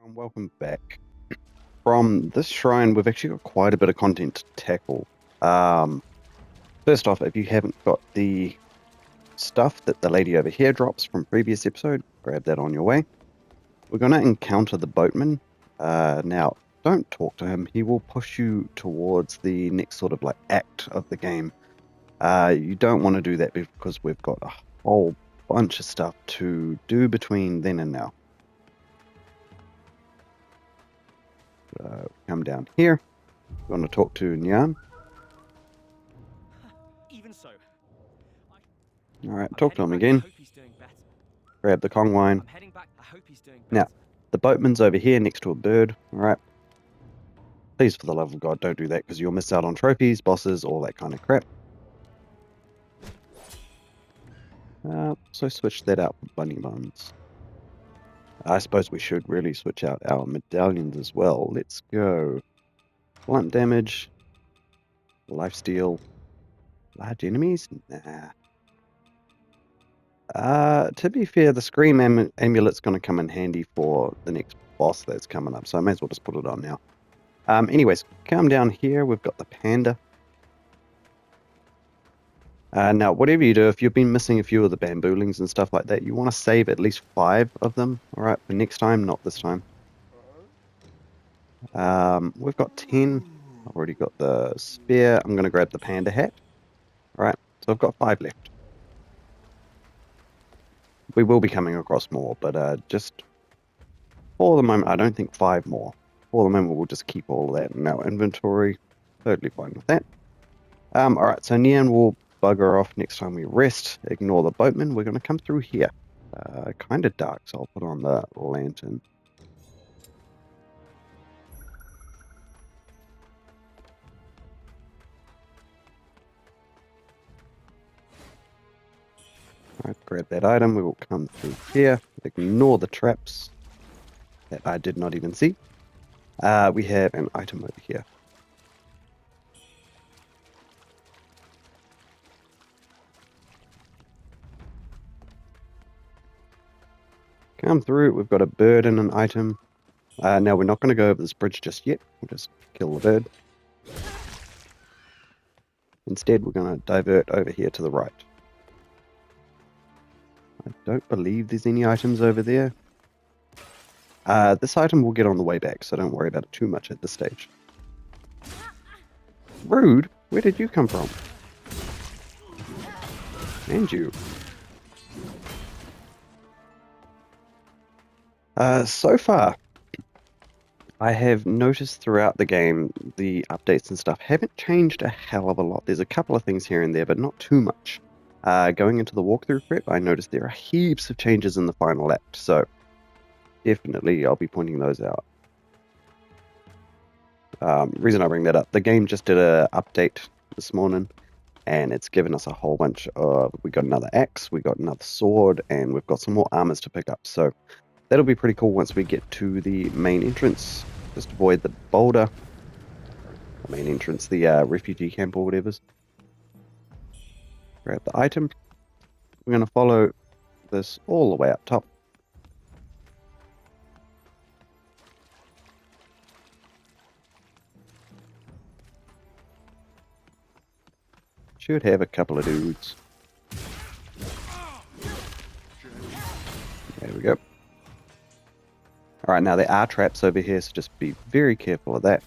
Welcome back. From this shrine, we've actually got quite a bit of content to tackle. Um, First off, if you haven't got the stuff that the lady over here drops from previous episode, grab that on your way. We're going to encounter the boatman. Now, don't talk to him. He will push you towards the next sort of like act of the game. You don't want to do that because we've got a whole bunch of stuff to do between then and now. Come down here. We want to talk to Nyan. Even so. All right, talk to him again. Hope he's doing better. Grab the Kong wine. I'm heading back. I hope he's doing Now, better. the boatman's over here next to a bird. All right. Please, for the love of God, don't do that because you'll miss out on trophies, bosses, all that kind of crap. So switch that out for bunny buns. I suppose we should really switch out our medallions as well. Let's go. Blunt damage. Lifesteal. Large enemies? Nah. To be fair, the Scream Amulet's going to come in handy for the next boss that's coming up, so I may as well just put it on now. Anyways, come down here, we've got the panda. Now, whatever you do, if you've been missing a few of the bamboolings and stuff like that, you want to save at least 5 of them, alright, for next time, not this time. We've got 10. I've already got the spear. I'm going to grab the panda hat. Alright, so I've got 5 left. We will be coming across more, but just for the moment, I don't think 5 more. For the moment, we'll just keep all of that in our inventory. Totally fine with that. Alright, so Nian will bugger off next time we rest. Ignore the boatman. We're going to come through here. Kind of dark, so I'll put on the lantern. Alright, grab that item. We will come through here. Ignore the traps that I did not even see. We have an item over here. Come through, we've got a bird and an item. Now we're not going to go over this bridge just yet. We'll just kill the bird. Instead, we're going to divert over here to the right. I don't believe there's any items over there. This item we'll get on the way back, so don't worry about it too much at this stage. Rude? Where did you come from? And you. So far, I have noticed throughout the game, the updates and stuff haven't changed a hell of a lot. There's a couple of things here and there, but not too much. Going into the walkthrough prep, I noticed there are heaps of changes in the final act, so definitely I'll be pointing those out. Reason I bring that up, the game just did an update this morning, and it's given us a whole bunch of, we got another axe, we got another sword, and we've got some more armors to pick up, so that'll be pretty cool once we get to the main entrance. Just avoid the boulder. The main entrance, the refugee camp or whatever. Grab the item. We're going to follow this all the way up top. Should have a couple of dudes. There we go. Alright, now there are traps over here, so just be very careful of that.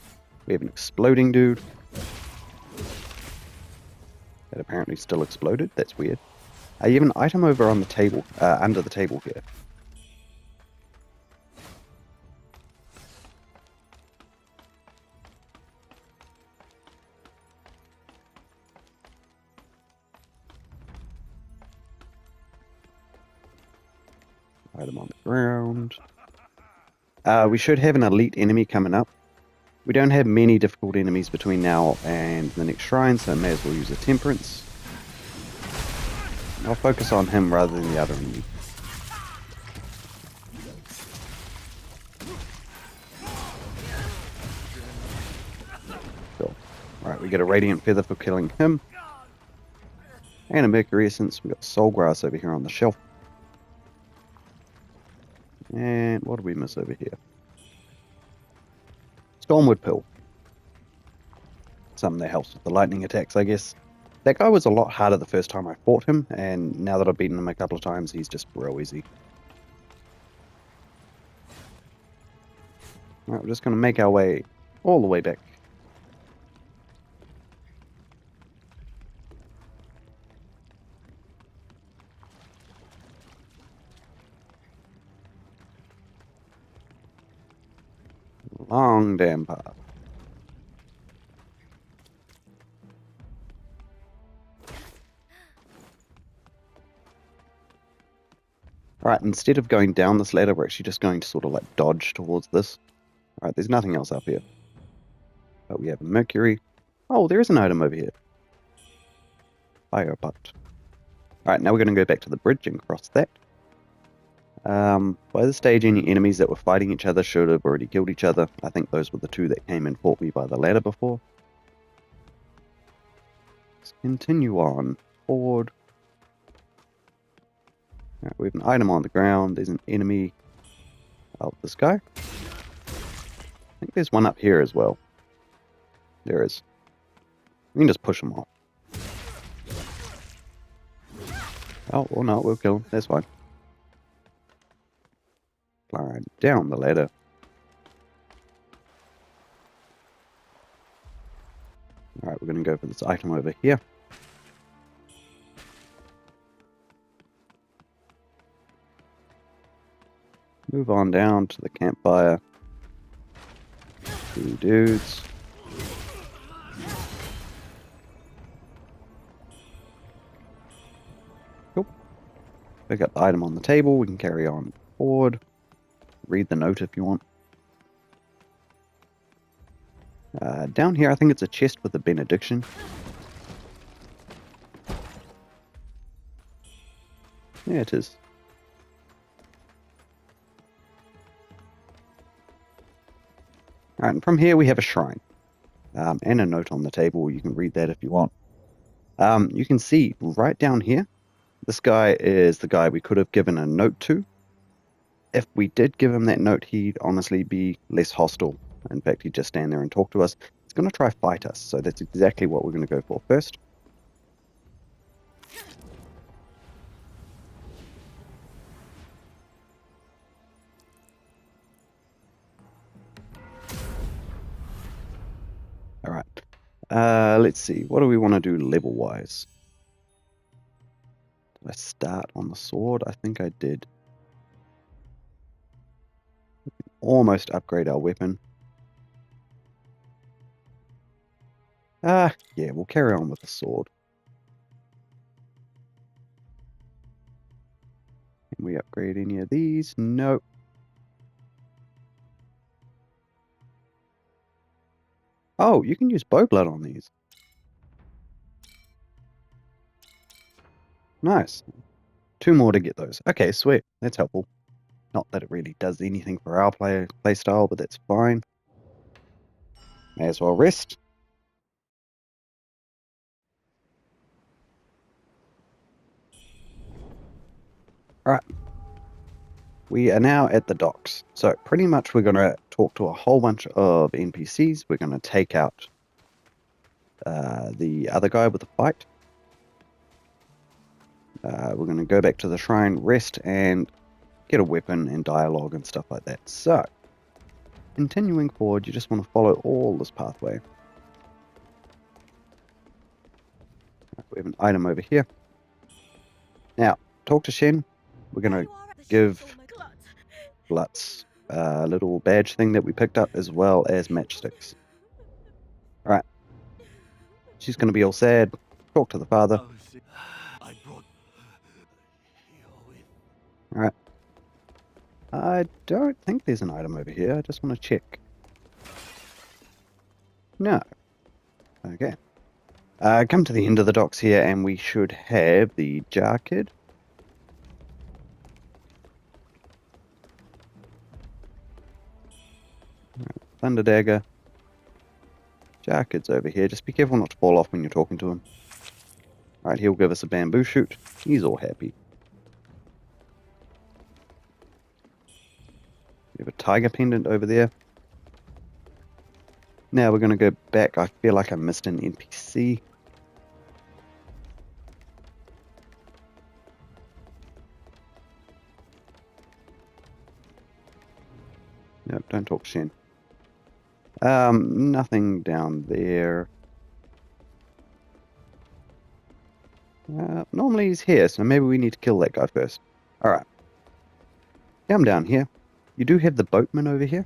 We have an exploding dude. That apparently still exploded. That's weird. You have an item over on the table, under the table here. Item on the ground. We should have an elite enemy coming up. We don't have many difficult enemies between now and the next shrine, so I may as well use a temperance. I'll focus on him rather than the other enemy. Cool. Alright, we get a radiant feather for killing him. And a mercury essence. We got soul grass over here on the shelf. And what do we miss over here? Stormwood Pill. Something that helps with the lightning attacks, I guess. That guy was a lot harder the first time I fought him, and now that I've beaten him a couple of times, he's just real easy. Alright, we're just going to make our way all the way back. Long damn path. Alright, instead of going down this ladder, we're actually just going to sort of like dodge towards this. Alright, there's nothing else up here. But we have a Mercury. Oh, there is an item over here. Fire butt. Alright, now we're going to go back to the bridge and cross that. By this stage, any enemies that were fighting each other should have already killed each other. I think those were the two that came and fought me by the ladder before. Let's continue on. Forward. Right, we have an item on the ground. There's an enemy. Oh, this guy? I think there's one up here as well. There is. We can just push him off. Oh, or not, we'll kill him. That's fine. Climb down the ladder. Alright, we're going to go for this item over here. Move on down to the campfire. Two dudes. Cool. Pick up the item on the table. We can carry on forward. Read the note if you want. Down here, I think it's a chest with a benediction. Yeah, it is. Alright, and from here we have a shrine. And a note on the table. You can read that if you want. You can see right down here, this guy is the guy we could have given a note to. If we did give him that note, he'd honestly be less hostile. In fact, he'd just stand there and talk to us. He's going to try fight us, so that's exactly what we're going to go for first. Alright. Let's see. What do we want to do level-wise? Did I start on the sword? I think I did. Almost upgrade our weapon. Yeah, we'll carry on with the sword. Can we upgrade any of these? Nope. Oh, you can use bow blood on these. Nice. 2 more to get those. Okay, sweet. That's helpful. Not that it really does anything for our play style, but that's fine. May as well rest. Alright. We are now at the docks. So pretty much we're going to talk to a whole bunch of NPCs. We're going to take out the other guy with the fight. We're going to go back to the shrine, rest, and get a weapon and dialogue and stuff like that. So, continuing forward, you just want to follow all this pathway. We have an item over here. Now, talk to Shen. We're going to give Glutz a little badge thing that we picked up, as well as matchsticks. Alright. She's going to be all sad. Talk to the father. Alright. I don't think there's an item over here. I just want to check. No. Okay. Come to the end of the docks here, and we should have the Jar Kid. Thunder Dagger. Jar Kid's over here. Just be careful not to fall off when you're talking to him. Alright, he'll give us a bamboo shoot. He's all happy. We have a tiger pendant over there. Now we're going to go back. I feel like I missed an NPC. No, don't talk Shen. Nothing down there. Normally he's here, so maybe we need to kill that guy first. Alright. Come down here. You do have the boatman over here.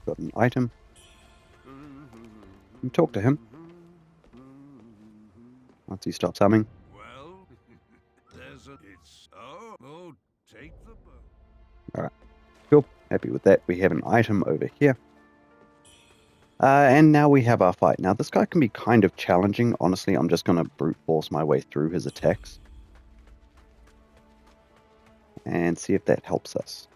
Got an item. You talk to him. Once he stops humming. Well, take the boat. Alright. Cool. Happy with that. We have an item over here. And now we have our fight. Now this guy can be kind of challenging. Honestly, I'm just going to brute force my way through his attacks. And see if that helps us.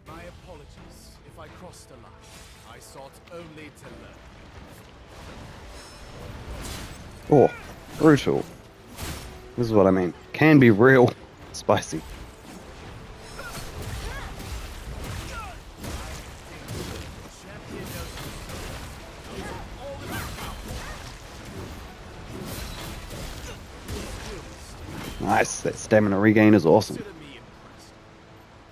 My apologies if I crossed a line. I sought only to learn. Oh, brutal. This is what I mean. Can be real spicy. Nice, that stamina regain is awesome. Consider me impressed.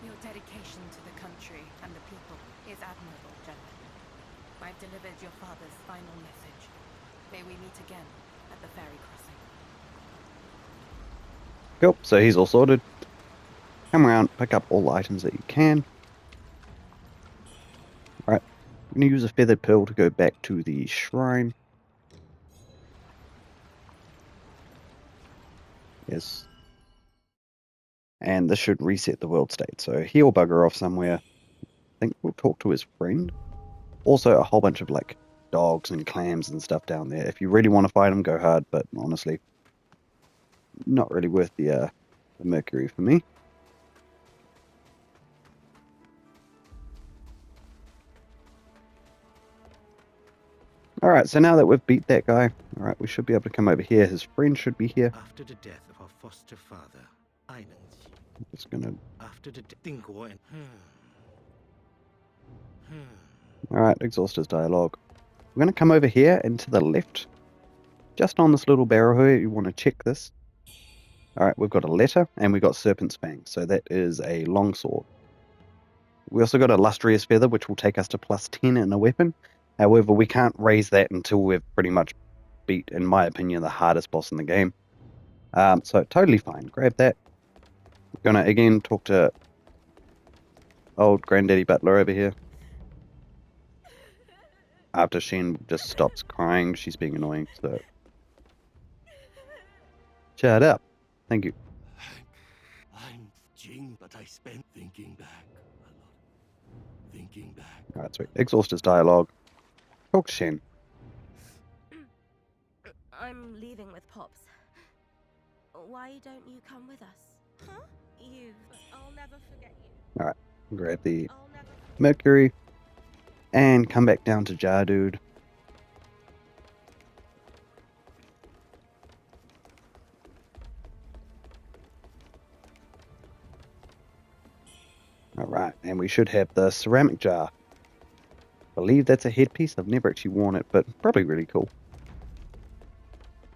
Your dedication to the country and the people is admirable, gentlemen. I've delivered your father's final message. May we meet again at the ferry crossing. Cool, so he's all sorted. Come around, pick up all the items that you can. Alright, I'm going to use a feathered pearl to go back to the shrine. Yes. And this should reset the world state. So he'll bugger off somewhere. I think we'll talk to his friend. Also a whole bunch of like dogs and clams and stuff down there. If you really want to fight him, go hard. But honestly, not really worth the mercury for me. Alright, so now that we've beat that guy, alright, we should be able to come over here. His friend should be here. After the death of our foster father, I'm Just gonna... after the Dingo and Alright, exhaust his dialogue. We're gonna come over here and to the left. Just on this little barrel here, you want to check this. Alright, we've got a letter and we've got Serpent's Fang, so that is a longsword. We also got a Lustrious Feather, which will take us to +10 in a weapon. However, we can't raise that until we've pretty much beat, in my opinion, the hardest boss in the game. So totally fine. Grab that. We're gonna again talk to old Granddaddy Butler over here. After Shen just stops crying, she's being annoying, so... Shut up. Thank you. I'm Jing, but I spent thinking back a lot. Thinking back. Alright, sweet. Exhaust his dialogue. Talk to Shen. I'm leaving with Pops. Why don't you come with us? Huh? I'll never forget you. Alright, grab the I'll never mercury. And come back down to Jardude. Alright, and we should have the ceramic jar. Believe that's a headpiece. I've never actually worn it, but probably really cool.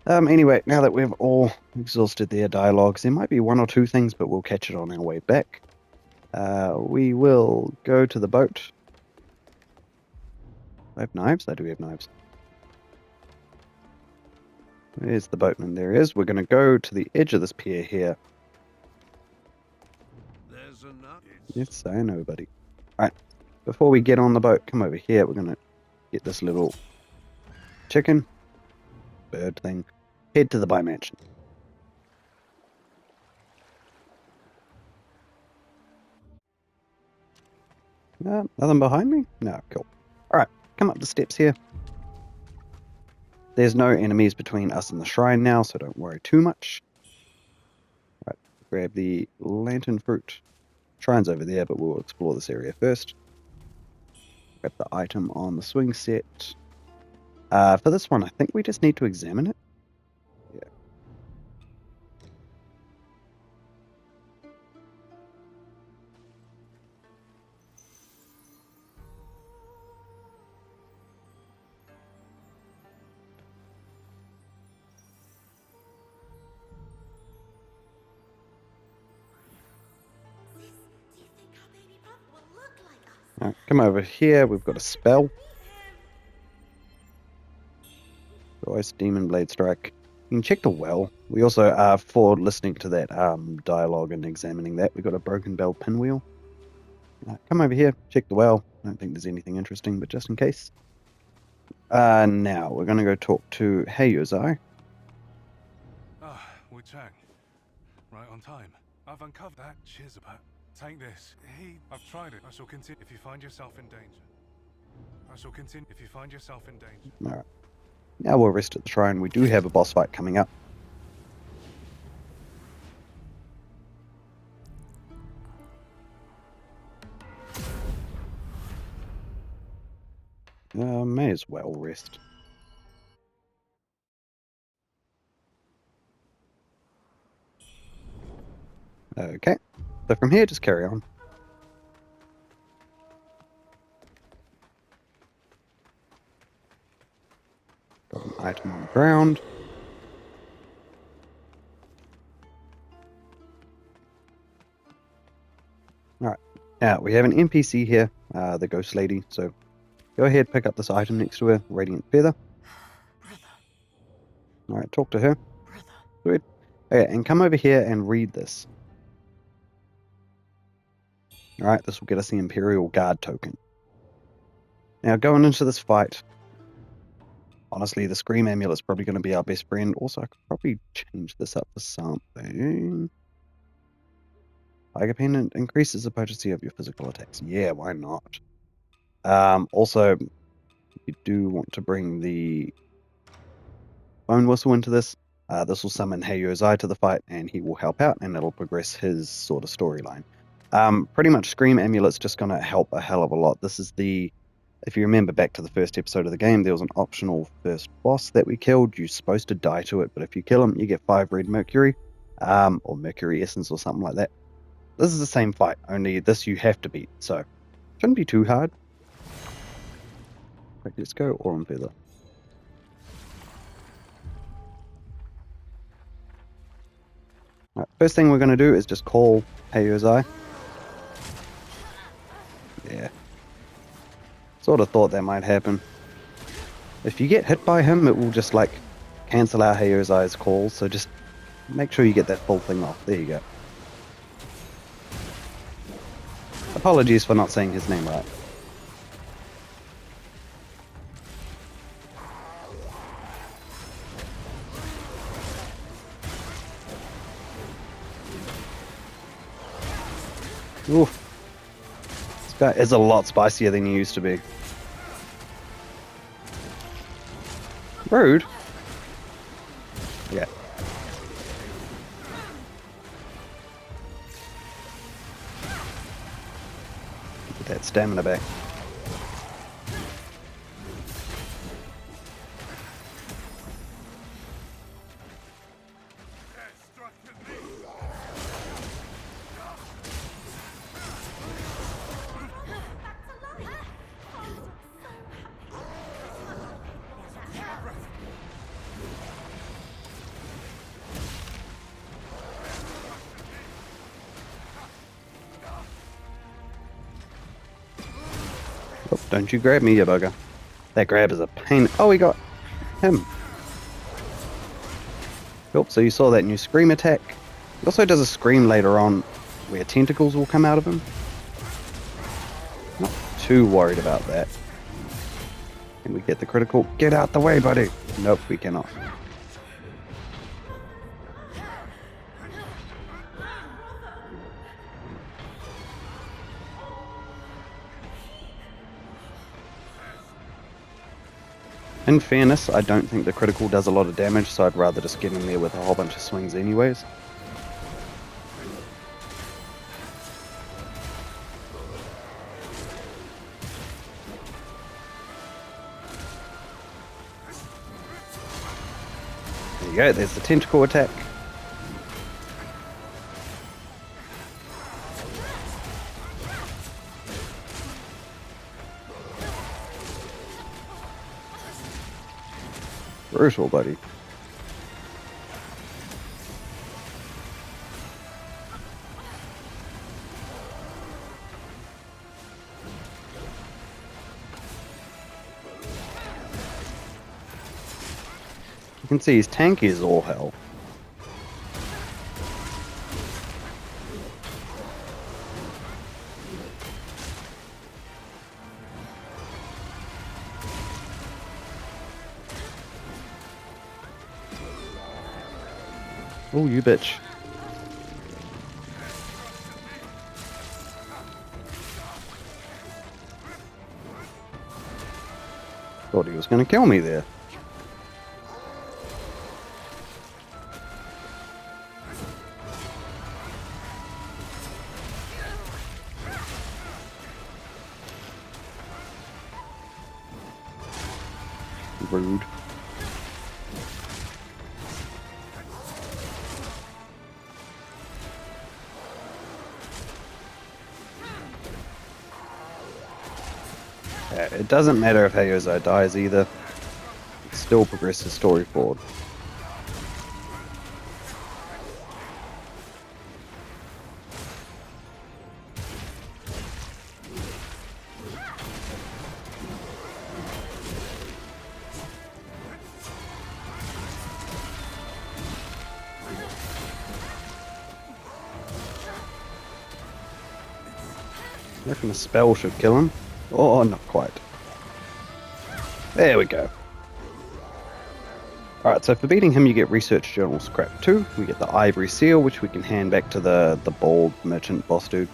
Anyway, now that we've all exhausted their dialogues, there might be one or two things, but we'll catch it on our way back. We will go to the boat. I have knives? I do have knives. There's the boatman. There he is. We're going to go to the edge of this pier here. There's enough. Yes, I know, buddy. Alright, before we get on the boat, come over here. We're going to get this little chicken, bird thing, head to the By Mansion. Nothing behind me? No, cool. Alright, come up the steps here. There's no enemies between us and the shrine now, so don't worry too much. Alright, grab the lantern fruit. Shrine's over there, but we'll explore this area first. Grab the item on the swing set. For this one, I think we just need to examine it. Yeah. Now, come over here. We've got a spell. Ice Demon Blade Strike. You can check the well. We also, for listening to that dialogue and examining that, we've got a Broken Bell Pinwheel. Come over here, check the well. I don't think there's anything interesting, but just in case. Now, we're going to go talk to Heiyuzai. Ah, Wuchang. Right on time. I've uncovered that Chizabat. Take this. I've tried it. I shall continue if you find yourself in danger. I shall continue if you find yourself in danger. Alright. Now we'll rest at the shrine. We do have a boss fight coming up. May as well rest. Okay. So from here, just carry on. Got an item on the ground. Alright. Now, we have an NPC here, the Ghost Lady, so go ahead, pick up this item next to her, Radiant Feather. Alright, talk to her. Sweet. Okay, and come over here and read this. Alright, this will get us the Imperial Guard token. Now, going into this fight, honestly, the Scream Amulet's probably going to be our best friend. Also, I could probably change this up for something. Tiger Pendant increases the potency of your physical attacks. Yeah, why not? Also, you do want to bring the Bone Whistle into this. This will summon Heiyuzai to the fight, and he will help out, and it'll progress his sort of storyline. Pretty much Scream Amulet's just going to help a hell of a lot. This is the... If you remember back to the first episode of the game, there was an optional first boss that we killed. You're supposed to die to it, but if you kill him, you get 5 red mercury, or mercury essence or something like that. This is the same fight, only this you have to beat, so shouldn't be too hard. Right, let's go Aurum Feather. Right, first thing we're going to do is just call Heiyuzai. Yeah. Sort of thought that might happen. If you get hit by him, it will just like cancel out Heiyuzai's calls, so just make sure you get that full thing off. There you go. Apologies for not saying his name right. Oof. This guy is a lot spicier than he used to be. Rude. Yeah. Get that stamina back. Oh, don't you grab me, you bugger. That grab is a pain. Oh, we got him. Oh, so you saw that new scream attack. He also does a scream later on where tentacles will come out of him. Not too worried about that. Can we get the critical? Get out the way, buddy. Nope, we cannot. In fairness, I don't think the critical does a lot of damage, so I'd rather just get in there with a whole bunch of swings anyways. There you go, there's the tentacle attack. Brutal, buddy. You can see his tank is all hell. Oh, you bitch. Thought he was going to kill me there. Rude. Yeah, it doesn't matter if Heyozo dies either. It still progresses story forward. I reckon a spell should kill him. Oh, not quite. There we go. Alright, so for beating him you get Research Journal Scrap 2. We get the Ivory Seal, which we can hand back to the bald merchant boss dude.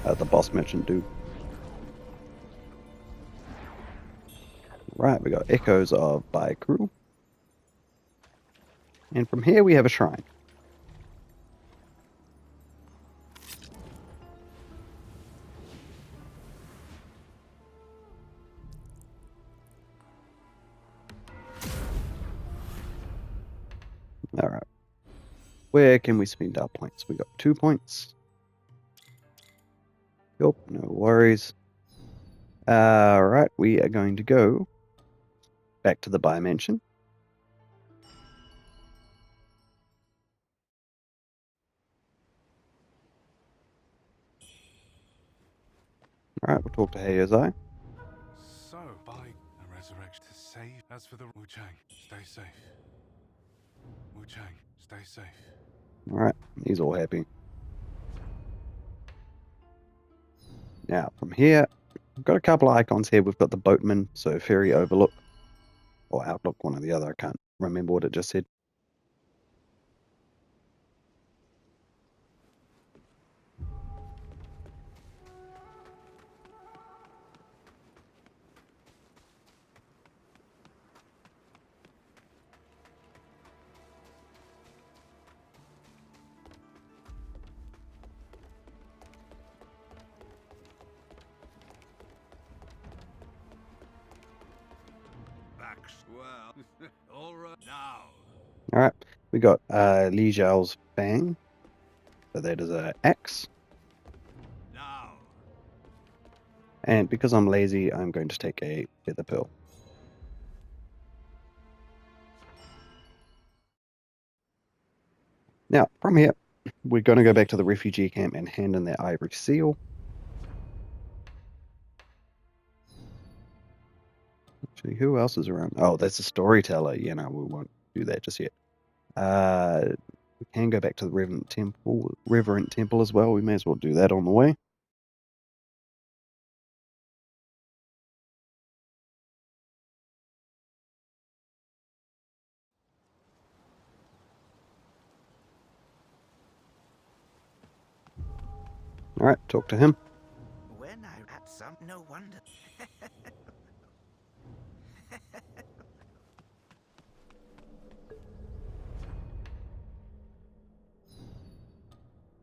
The boss merchant dude. Right, we got Echoes of Baikru. And from here we have a shrine. Alright. Where can we spend our points? We got 2 points. Yup, no worries. Alright, we are going to go back to the Biomansion. Alright, we'll talk to Heyozo. So, by a resurrection to save. As for the Wuchang, stay safe. Wuchang, stay safe. Alright, he's all happy. Now, from here, we've got a couple of icons here. We've got the Boatman, so Ferry Overlook, or Outlook, one or the other. I can't remember what it just said. Well, all right now. Alright, we got Li Zhao's Fang, so that is an axe. Now. And because I'm lazy, I'm going to take a Feather Pearl. Now, from here, we're going to go back to the refugee camp and hand in that Ivory Seal. Actually, who else is around? Oh, that's a storyteller. Yeah, no, we won't do that just yet. We can go back to the Reverend Temple as well. We may as well do that on the way. Alright, talk to him. When I had some, no wonder.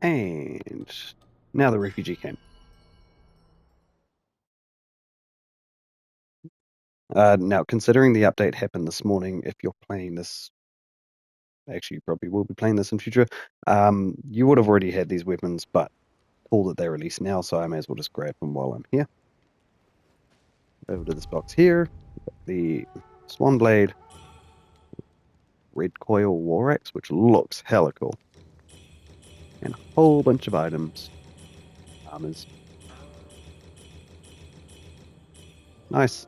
And now the refugee camp. Now, considering the update happened this morning, if you're playing this, actually you probably will be playing this in future, you would have already had these weapons, but cool that they release now, so I may as well just grab them while I'm here. Over to this box here, the Swan Blade, Red Coil War Axe, which looks hella cool, and a whole bunch of items. Armors. Nice.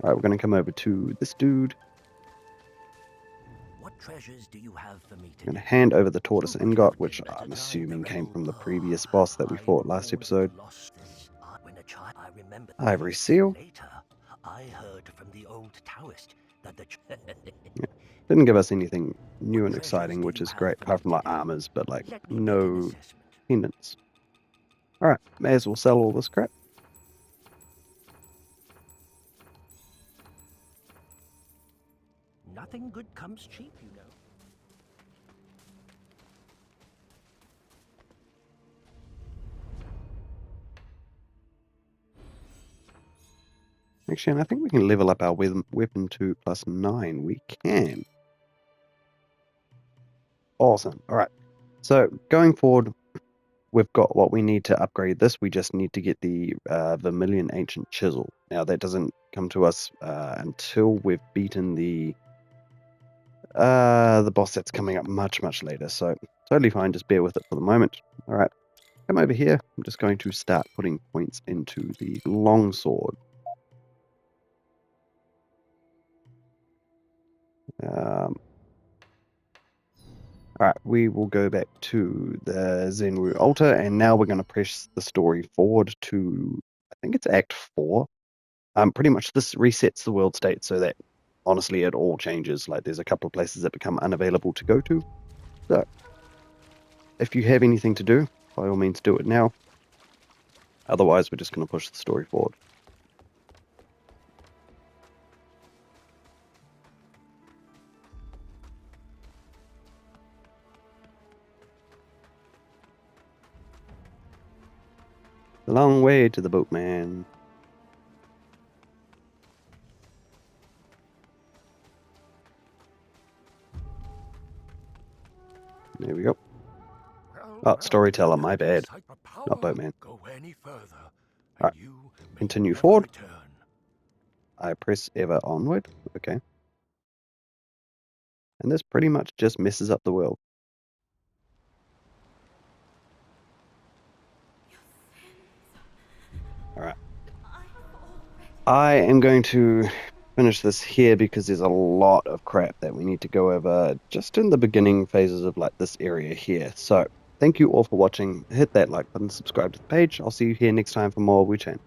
Alright, we're going to come over to this dude. treasures do you have for me I'm going to today? hand over the tortoise Oh, but ingot, in which better I'm time, assuming the came rebel- from the Oh, previous boss that we I fought last mourn episode. the losses. When a child, I remember Ivory this. seal. Later, I heard from the old Taoist that the Didn't give us anything new What and treasures exciting, do which you is have great, for apart me from like today? armors, but like Let me make an no assessment. pendants. Alright, may as well sell all this crap. Nothing good comes cheap, you know. Actually, and I think we can level up our weapon to +9. We can. Awesome. Alright, so going forward, we've got what we need to upgrade this. We just need to get the Vermilion Ancient Chisel. Now, that doesn't come to us until we've beaten the boss that's coming up much, much later. So, totally fine. Just bear with it for the moment. Alright, come over here. I'm just going to start putting points into the longsword. Alright, we will go back to the Zenwu altar, and now we're going to press the story forward to, I think it's Act 4. Pretty much this resets the world state so that, honestly, it all changes. Like, there's a couple of places that become unavailable to go to. So, if you have anything to do, by all means do it now. Otherwise, we're just going to push the story forward. A long way to the boatman. There we go. Oh, storyteller, my bad. Not boatman. Go any further, Alright, and you may continue never forward. return. I press ever onward. Okay. And this pretty much just messes up the world. Alright. I am going to finish this here because there's a lot of crap that we need to go over just in the beginning phases of like this area here. So thank you all for watching. Hit that like button, subscribe to the page. I'll see you here next time for more Wuchang.